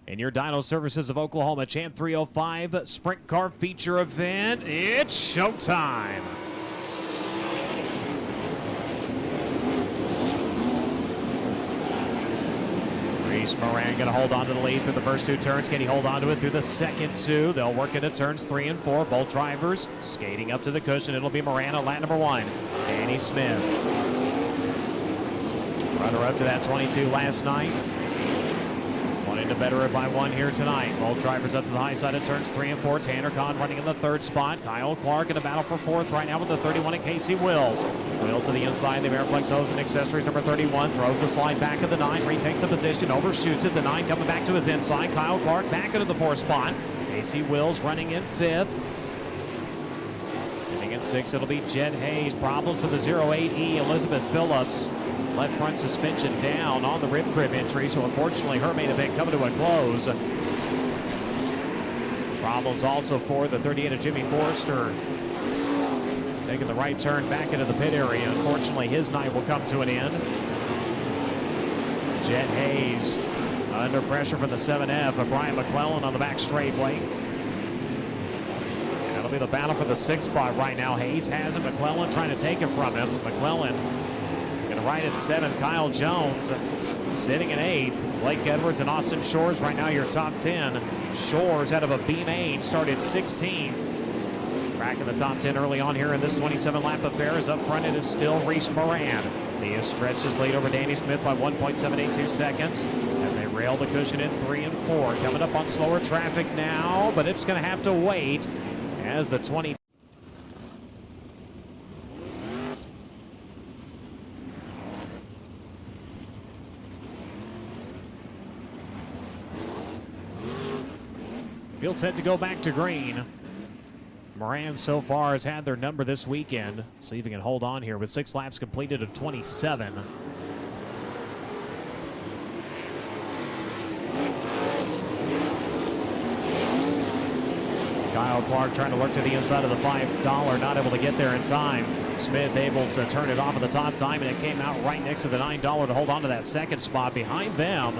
In your Dyno Services of Oklahoma Champ 305 Sprint Car Feature Event, it's showtime. Reese Moran going to hold on to the lead through the first two turns. Can he hold on to it through the second two? They'll work into turns 3 and 4. Both drivers skating up to the cushion. It'll be Moran on lap number 1. Danny Smith. Runner-up to that 22 last night. Wanting to better it by 1 here tonight. Both drivers up to the high side of turns 3 and 4. Tanner Kahn running in the 3rd spot. Kyle Clark in a battle for 4th right now with the 31 and Casey Wills. Wills to the inside. The Ameriflex hose and accessories number 31. Throws the slide back at the 9. Retakes the position. Overshoots it. The 9 coming back to his inside. Kyle Clark back into the 4th spot. Casey Wills running in 5th. Sitting in 6th, it'll be Jed Hayes. Problems with the 08E. Elizabeth Phillips. Left front suspension down on the rib crib entry, so unfortunately her main event coming to a close. Problems also for the 38 of Jimmy Forrester. Taking the right turn back into the pit area. Unfortunately, his night will come to an end. Jed Hayes under pressure from the 7F of Brian McClellan on the back straightaway. That'll be the battle for the 6th spot right now. Hayes has it. McClellan trying to take it from him. McClellan right at 7th, Kyle Jones sitting in 8th. Blake Edwards and Austin Shores right now your top 10. Shores out of a B-main started 16th. Back in the top 10 early on here in this 27-lap affair. Is up front, it is still Reese Moran. He has stretched his lead over Danny Smith by 1.782 seconds as they rail the cushion in 3 and 4. Coming up on slower traffic now, but it's going to have to wait as the 20. Field set to go back to green. Moran so far has had their number this weekend. See if he can hold on here with 6 laps completed of 27. Kyle Clark trying to lurk to the inside of the $5, not able to get there in time. Smith able to turn it off at the top diamond. It came out right next to the $9 to hold on to that 2nd spot. Behind them,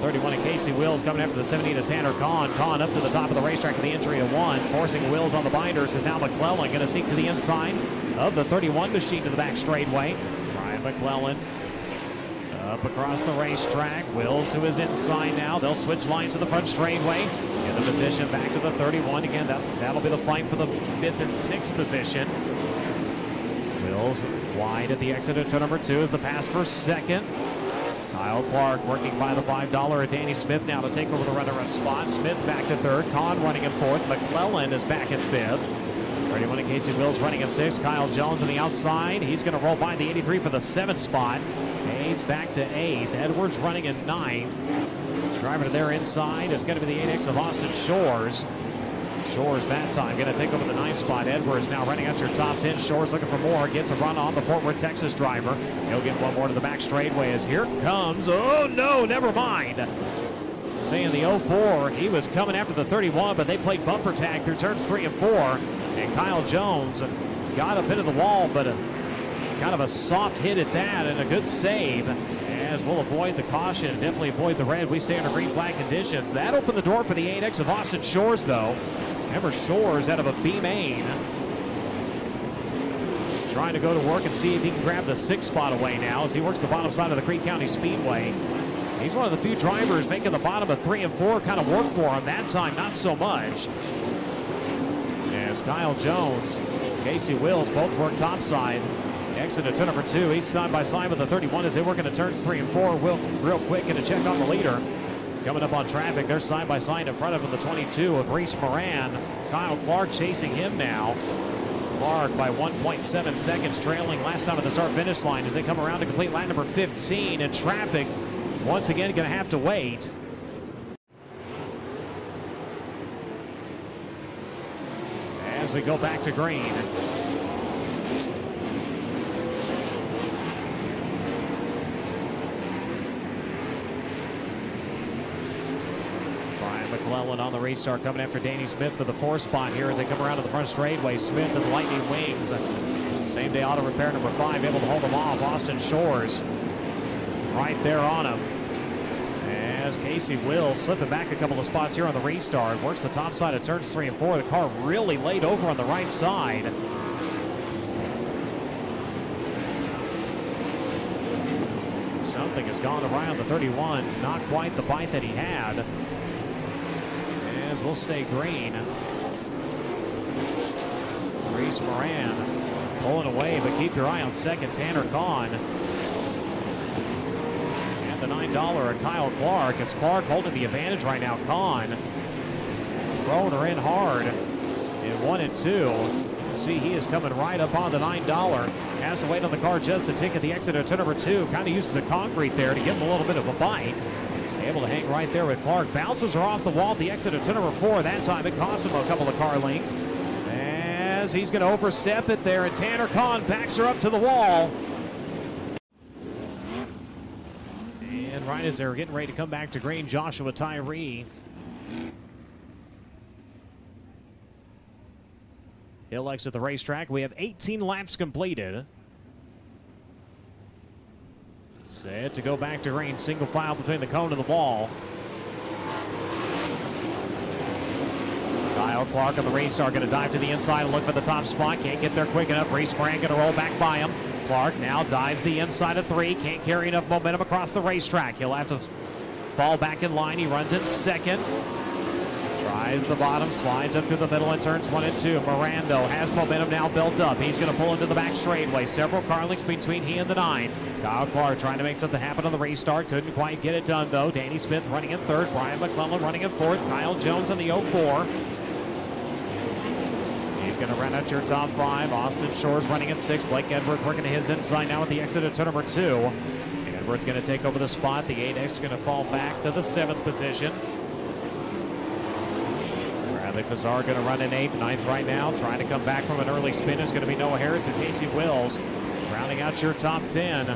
31 and Casey Wills coming after the 17 of Tanner Kahn. Kahn up to the top of the racetrack with the entry of 1. Forcing Wills on the binders is now McClellan. Going to seek to the inside of the 31 machine to the back straightaway. Brian McClellan up across the racetrack. Wills to his inside now. They'll switch lines to the front straightaway. In the position back to the 31. Again, that'll be the fight for the 5th and 6th position. Wills wide at the exit of turn number 2 as the pass for 2nd. Kyle Clark working by the $5 at Danny Smith now to take over the runner-up spot. Smith back to 3rd. Kahn running in 4th. McClellan is back at 5th. 31 and Casey Wills running at 6th. Kyle Jones on the outside. He's going to roll by the 83 for the 7th spot. Hayes back to 8th. Edwards running in 9th. Driver to their inside is going to be the 8X of Austin Shores. Shores that time going to take over the 9th spot. Edwards now running out your top 10. Shores looking for more. Gets a run on the Fort Worth, Texas driver. He'll get one more to the back straightaway as here comes. Oh no, never mind. Saying the 04, he was coming after the 31, but they played bumper tag through turns 3 and 4. And Kyle Jones got up into the wall, but kind of a soft hit at that and a good save. As we'll avoid the caution and definitely avoid the red. We stay under green flag conditions. That opened the door for the 8X of Austin Shores, though. Remember, Shores out of a B-main. Trying to go to work and see if he can grab the 6th spot away now as he works the bottom side of the Creek County Speedway. He's one of the few drivers making the bottom of 3 and 4 kind of work for him. That time, not so much. As Kyle Jones, Casey Wills both work topside. Exit to turn number 2. He's side by side with the 31 as they work into turns 3 and 4. Will real quick going to check on the leader. Coming up on traffic, they're side by side in front of him, the 22 of Reese Moran. Kyle Clark chasing him now. Clark by 1.7 seconds trailing last time at the start-finish line as they come around to complete lap number 15. And traffic, once again, going to have to wait. As we go back to green. McClellan on the restart coming after Danny Smith for the 4th spot here as they come around to the front straightaway. Smith and Lightning Wings. Same day auto repair number 5 able to hold them off. Austin Shores right there on him. As Casey Wills slipping back a couple of spots here on the restart. Works the top side of turns 3 and 4. The car really laid over on the right side. Something has gone awry on the 31. Not quite the bite that he had. As we'll stay green. Reese Moran pulling away, but keep your eye on second, Tanner Kahn. And the $9 Kyle Clark. It's Clark holding the advantage right now. Kahn throwing her in hard in 1 and 2. You can see he is coming right up on the $9. Has to wait on the car just a tick at the exit of turn number 2. Kind of used the concrete there to give him a little bit of a bite. Able to hang right there with Clark. Bounces her off the wall at the exit of turn number 4. That time it cost him a couple of car lengths. As he's going to overstep it there, and Tanner Kahn backs her up to the wall. And right as they're getting ready to come back to green, Joshua Tyree. He'll exit the racetrack. We have 18 laps completed. Set to go back to green. Single file between the cone and the wall. Kyle Clark on the restart, going to dive to the inside and look for the top spot. Can't get there quick enough. Reese Moran going to roll back by him. Clark now dives the inside of 3. Can't carry enough momentum across the racetrack. He'll have to fall back in line. He runs in second. Tries the bottom, slides up through the middle and turns 1 and 2. Moran, though, has momentum now built up. He's going to pull into the back straightaway. Several car links between he and the 9. Kyle Clark trying to make something happen on the restart. Couldn't quite get it done, though. Danny Smith running in 3rd. Brian McClellan running in 4th. Kyle Jones on the 04. He's going to run out your top 5. Austin Shores running at 6. Blake Edwards working to his inside now at the exit of turn number 2. Edwards going to take over the spot. The 8X is going to fall back to the 7th position. Bradley Fazzar going to run in 8th. 9th right now. Trying to come back from an early spin is going to be Noah Harris and Casey Wills. Rounding out your top 10.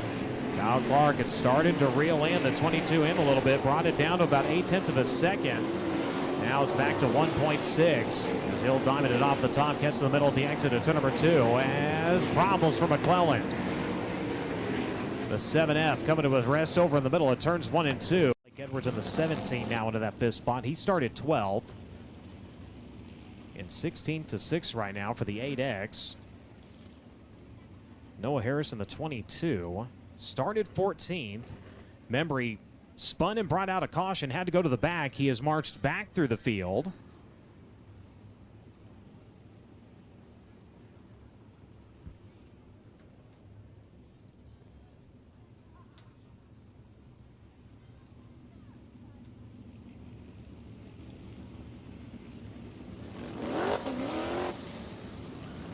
Kyle Clark had started to reel in the 22 in a little bit. Brought it down to about 0.8 of a second. Now it's back to 1.6 as he'll diamond it off the top, catch the middle at the exit of turn number 2 as problems for McClellan. The 7F coming to a rest over in the middle of turns 1 and 2. Blake Edwards in the 17 now into that 5th spot. He started 12th. In 16-6 right now for the 8X. Noah Harris in the 22. Started 14th. Membry spun and brought out a caution, had to go to the back. He has marched back through the field.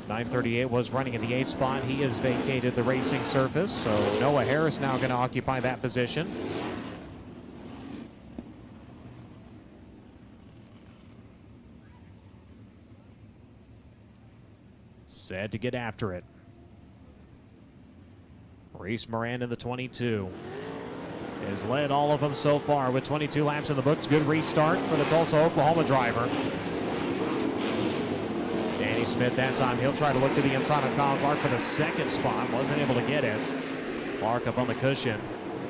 .938 was running in the 8th spot. He has vacated the racing surface, so Noah Harris now going to occupy that position. Set to get after it. Reese Moran in the 22. Has led all of them so far with 22 laps in the books. Good restart for the Tulsa, Oklahoma driver. Danny Smith that time. He'll try to look to the inside of Kyle Clark for the 2nd spot. Wasn't able to get it. Clark up on the cushion.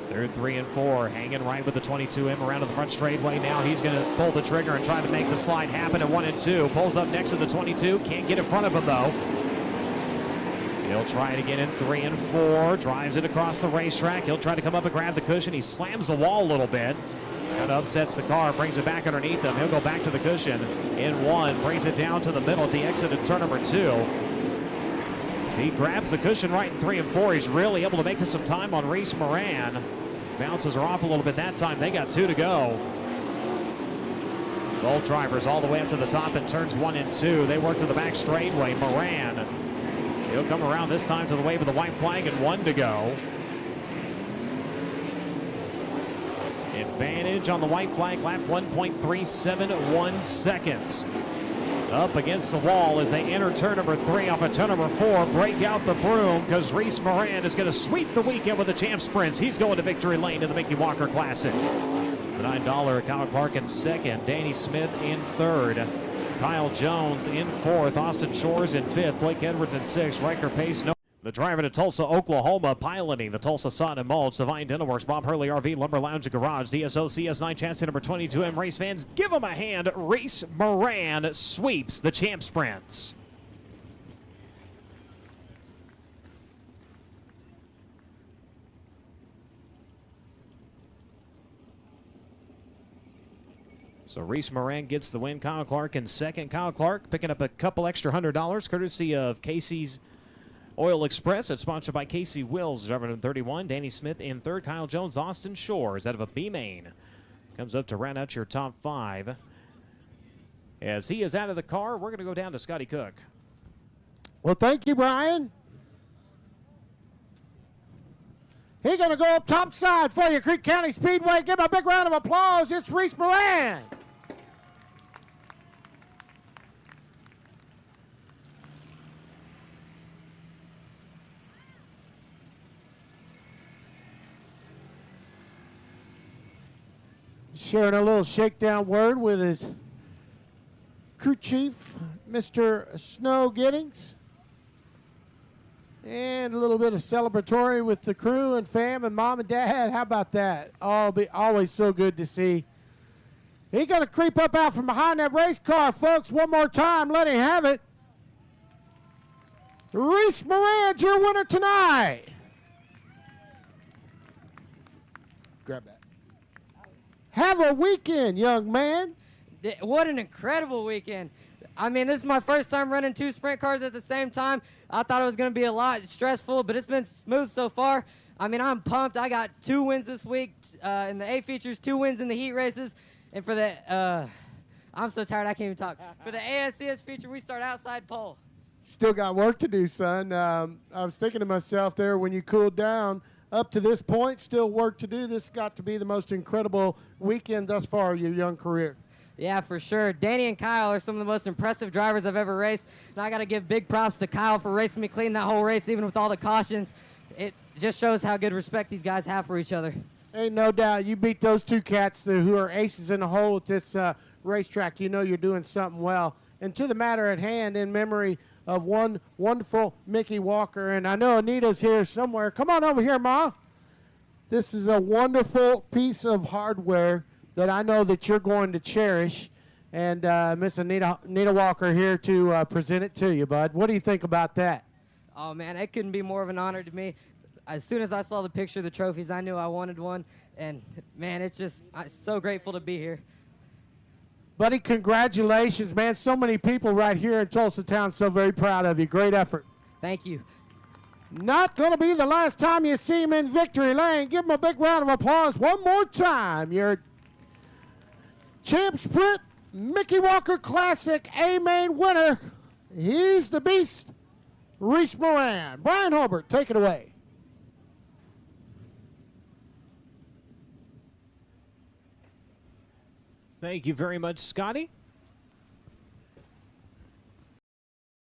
3rd, 3 and 4. Hanging right with the 22M around to the front straightaway. Now he's going to pull the trigger and try to make the slide happen at 1 and 2. Pulls up next to the 22. Can't get in front of him, though. He'll try it again in 3 and 4. Drives it across the racetrack. He'll try to come up and grab the cushion. He slams the wall a little bit. Kind of upsets the car. Brings it back underneath him. He'll go back to the cushion in 1. Brings it down to the middle at the exit of turn number 2. He grabs the cushion right in 3 and 4. He's really able to make some time on Reese Moran. Bounces her off a little bit that time. They got 2 to go. Both drivers all the way up to the top in turns 1 and 2. They work to the back straightaway. Moran. He'll come around this time to the wave of the white flag and 1 to go. Advantage on the white flag lap, 1.371 seconds. Up against the wall as they enter turn number 3 off of turn number 4. Break out the broom because Reese Moran is going to sweep the weekend with the champ sprints. He's going to victory lane in the Mickey Walker Classic. The $9 Kyle Clark in 2nd. Danny Smith in 3rd. Kyle Jones in 4th. Austin Shores in 5th. Blake Edwards in 6th. Riker Pace. The driver to Tulsa, Oklahoma, piloting the Tulsa Sod and Mulch, Divine Dental Works, Bob Hurley RV, Lumber Lounge and Garage, DSO CS9 chassis number 22M. Race fans, give them a hand. Reese Moran sweeps the champ sprints. So Reese Moran gets the win. Kyle Clark in second. Kyle Clark picking up a couple extra $100 courtesy of Casey's Oil Express. It's sponsored by Casey Wills, driver in 31. Danny Smith in third. Kyle Jones, Austin Shores out of a B-Main. Comes up to round out your top 5. As he is out of the car, we're going to go down to Scotty Cook. Well, thank you, Brian. He's going to go up top side for you, Creek County Speedway. Give him a big round of applause. It's Reese Moran. Sharing a little shakedown word with his crew chief, Mr. Snow Giddings. And a little bit of celebratory with the crew and fam and mom and dad. How about that? Always so good to see. He's going to creep up out from behind that race car, folks. One more time. Let him have it. Reese Moran's your winner tonight. Grab that. Have a weekend, young man. What an incredible weekend. I mean, this is my first time running 2 sprint cars at the same time. I thought it was going to be a lot stressful, but it's been smooth so far. I mean, I'm pumped. I got 2 wins this week in the A features, 2 wins in the heat races. And for the, I'm so tired I can't even talk. For the ASCS feature, we start outside pole. Still got work to do, son. I was thinking to myself there when you cooled down, up to this point, still work to do. This got to be the most incredible weekend thus far of your young career. Yeah, for sure. Danny and Kyle are some of the most impressive drivers I've ever raced. And I got to give big props to Kyle for racing me clean that whole race, even with all the cautions. It just shows how good respect these guys have for each other. Ain't no doubt. You beat those 2 cats who are aces in the hole at this racetrack. You know you're doing something well. And to the matter at hand, in memory of one wonderful Mickey Walker. And I know Anita's here somewhere. Come on over here, Ma. This is a wonderful piece of hardware that I know that you're going to cherish. And Miss Anita Walker here to present it to you, bud. What do you think about that? Oh, man, it couldn't be more of an honor to me. As soon as I saw the picture of the trophies, I knew I wanted one. And, man, I'm so grateful to be here. Buddy, congratulations, man. So many people right here in Tulsa Town so very proud of you. Great effort. Thank you. Not going to be the last time you see him in victory lane. Give him a big round of applause one more time. Your Champ Sprint Mickey Walker Classic A-Main winner. He's the beast, Reese Moran. Brian Hobart, take it away. Thank you very much, Scotty.